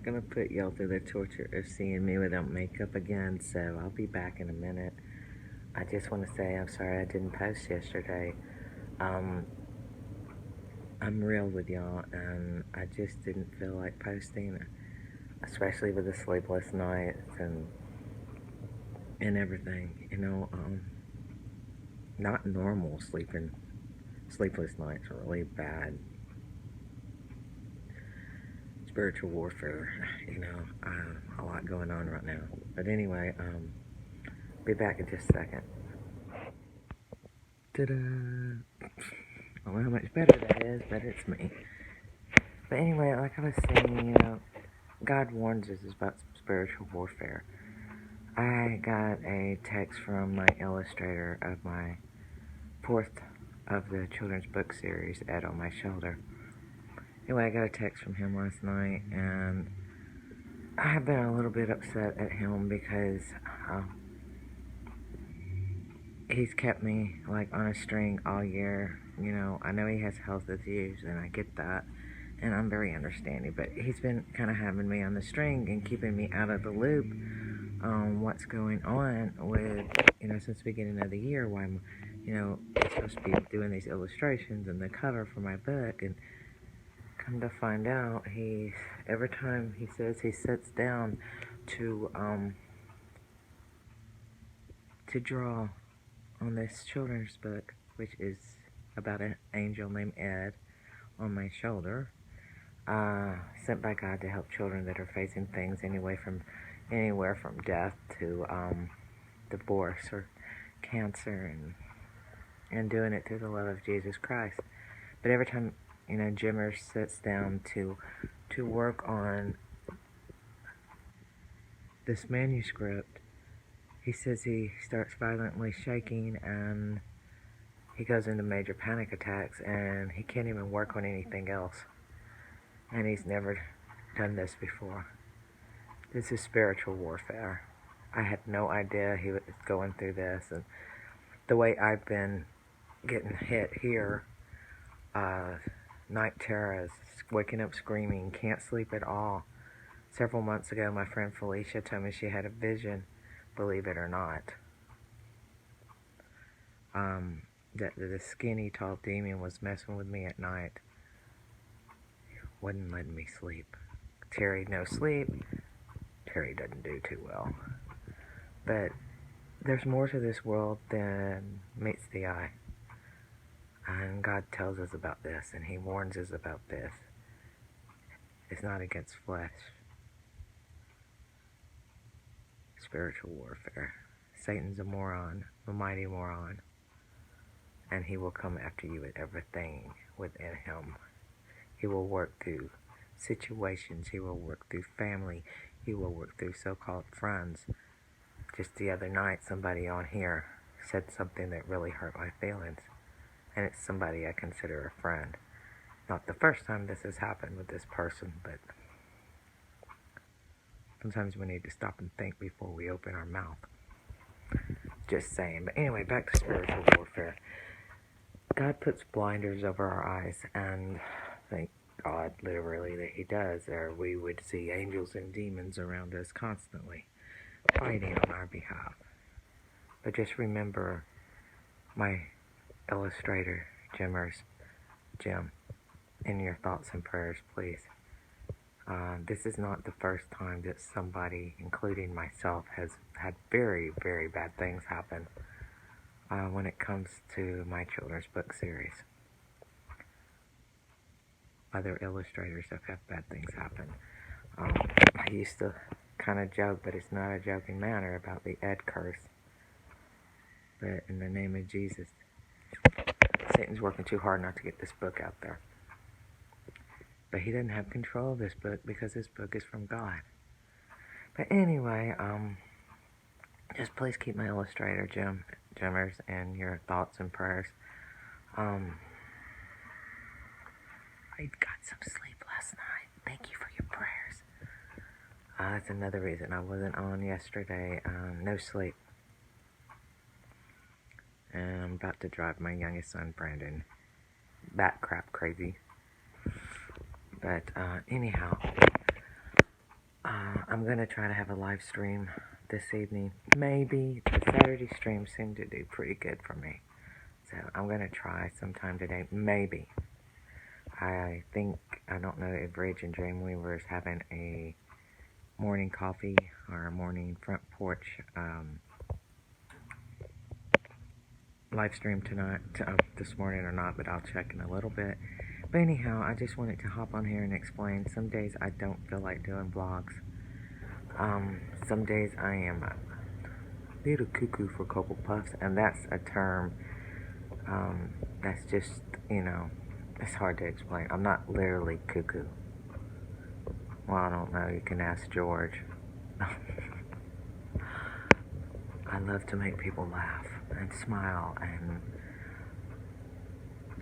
gonna put y'all through the torture of seeing me without makeup again, so I'll be back in a minute. I just want to say I'm sorry I didn't post yesterday. Um, I'm real with y'all, and I just didn't feel like posting, especially with the sleepless nights and everything. Not normal sleepless nights are really bad. Spiritual warfare, a lot going on right now. But anyway, be back in just a second. Ta-da! I don't know how much better that is, but it's me. But anyway, like I was saying, God warns us about spiritual warfare. I got a text from my illustrator of my fourth of the children's book series, Ed on My Shoulder. Anyway, I got a text from him last night, and I have been a little bit upset at him because he's kept me like on a string all year. I know he has health issues, and I get that, and I'm very understanding. But he's been kind of having me on the string and keeping me out of the loop on what's going on with, since the beginning of the year. Why I'm, supposed to be doing these illustrations and the cover for my book, and come to find out, every time he says he sits down to draw on this children's book, which is about an angel named Ed on my shoulder, sent by God to help children that are facing things anywhere from death to divorce or cancer, and doing it through the love of Jesus Christ. But every time Jimmer sits down to work on this manuscript, he says he starts violently shaking and he goes into major panic attacks, and he can't even work on anything else. And he's never done this before. This is spiritual warfare. I had no idea he was going through this, and the way I've been getting hit here, night terrors, waking up screaming, can't sleep at all. Several months ago, my friend Felicia told me she had a vision, believe it or not. That the skinny, tall demon was messing with me at night. Wouldn't let me sleep. Terri, no sleep. Terri doesn't do too well. But there's more to this world than meets the eye. And God tells us about this, and He warns us about this. It's not against flesh. Spiritual warfare. Satan's a moron, a mighty moron. And he will come after you with everything within him. He will work through situations. He will work through family. He will work through so-called friends. Just the other night, somebody on here said something that really hurt my feelings. And it's somebody I consider a friend. Not the first time this has happened with this person, but sometimes we need to stop and think before we open our mouth. Just saying. But anyway, back to spiritual warfare. God puts blinders over our eyes, and thank God, literally, that He does, or we would see angels and demons around us constantly, fighting on our behalf. But just remember my illustrator, Jim, in your thoughts and prayers, please. This is not the first time that somebody, including myself, has had very, very bad things happen when it comes to my children's book series. Other illustrators have had bad things happen. I used to kind of joke, but it's not a joking manner, about the Ed curse. But in the name of Jesus, Satan's working too hard not to get this book out there. But he doesn't have control of this book because this book is from God. But anyway, just please keep my illustrator, Jimmers, in your thoughts and prayers. I got some sleep last night. Thank you for your prayers. That's another reason I wasn't on yesterday. No sleep. And I'm about to drive my youngest son, Brandon, bat crap crazy. But anyhow, I'm going to try to have a live stream this evening. Maybe. The Saturday stream seemed to do pretty good for me. So I'm going to try sometime today. Maybe. I think, I don't know if Ridge and Dreamweaver is having a morning coffee or a morning front porch live stream tonight, this morning or not, but I'll check in a little bit. But anyhow, I just wanted to hop on here and explain. Some days I don't feel like doing vlogs. Some days I am a little cuckoo for Cocoa Puffs, and that's a term that's just, it's hard to explain. I'm not literally cuckoo. Well, I don't know. You can ask George. I love to make people laugh and smile and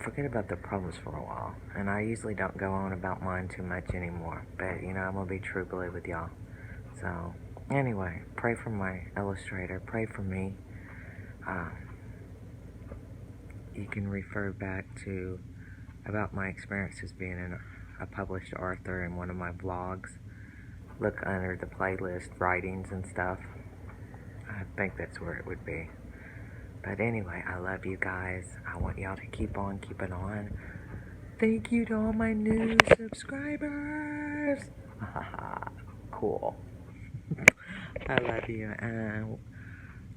forget about their problems for a while. And I usually don't go on about mine too much anymore. But, I'm going to be true blue with y'all. So, anyway, pray for my illustrator. Pray for me. You can refer back to about my experiences being a published author in one of my vlogs. Look under the playlist, writings and stuff. I think that's where it would be. But anyway, I love you guys. I want y'all to keep on keeping on. Thank you to all my new subscribers. Cool. I love you, and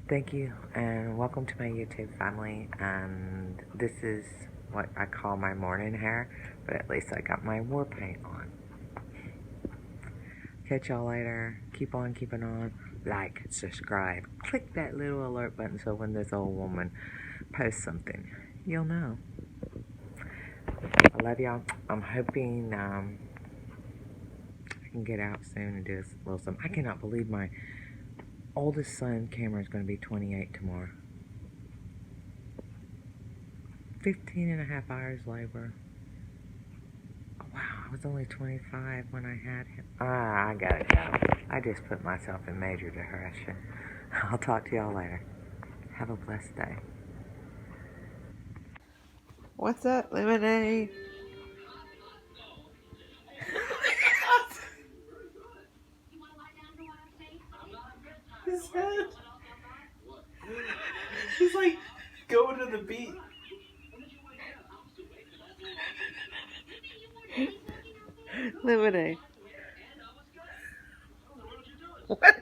thank you, and welcome to my YouTube family. And this is what I call my morning hair, but at least I got my war paint on. Catch y'all later. Keep on keeping on. Like, subscribe, click that little alert button so when this old woman posts something, you'll know. I love y'all. I'm hoping I can get out soon and do a little something. I cannot believe my oldest son, Cameron, is going to be 28 tomorrow. 15 and a half hours labor. Wow, I was only 25 when I had him. I gotta go. I just put myself in major depression. I'll talk to y'all later. Have a blessed day. What's up, Lemonade? His head. He's like going to the beat. Lemonade. What?